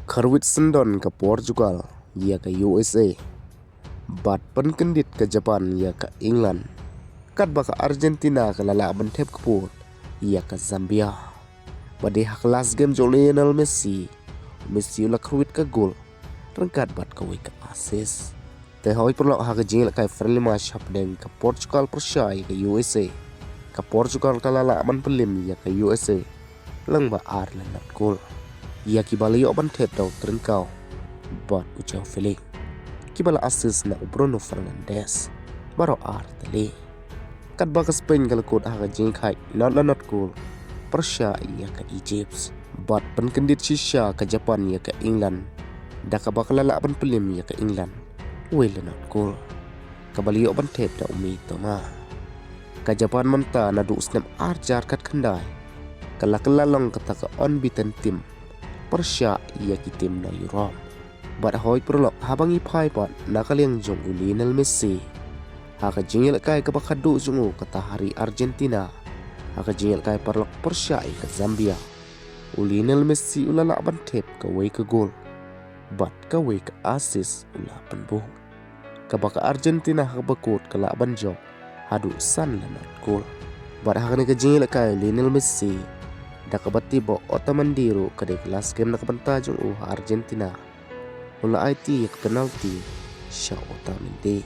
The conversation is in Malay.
Khyrwit sendon ke Portugal, ia ke USA. Bat penkendit ke Japan, ia ke England. Kat baka Argentina ke lalaban thep keput, ia ke Zambia. Bade hak last game jo Lionel Messi ula Khyrwit ke gol. Rengkat bat ke ke assist. Tehoi perlok hak jingil kai friendly match hapdeng ke Portugal persyai ke USA. Ke Portugal ke lalaban Pynliem ia ke USA. Leng ba Ireland not gol. Ia kibala yo ban thep daw trenkau. Bat ucau feeling. Kibala assist na Bruno Fernandes. Baro tali. Kat baka Spain kalakot haka jing khai not gol. Persya ia ke Egypt. Bat penkendit shisha ke Japan ia ke England. Daka baka lalaban Pynliem ia ke England. Wele not gol. Kabali yo ban thep daw umi toma. Ka Japan manta na du snap arjar kat kendai. Kalakalalong kata ke unbeaten team. Persya ia ki tim na Europe. Bat hoi perlok habang ipai pat nakaliang jong Lionel Messi. Haka jingil kai ke bakadu jungu kata hari Argentina. Haka jingil kai perlok Persya ke Zambia. Lionel Messi ulala ban thep ke wei ke gol. Bat ke wei ke assist ula penbuh. Ke baka Argentina haka bakut ke laban jok. Hadu san lanat gol. Bat haka ni ke jingil kai Lionel Messi. Dakabati bo otamandiru kada kelas game nakabantajong Argentina. Ula IT penalti siya otamindi.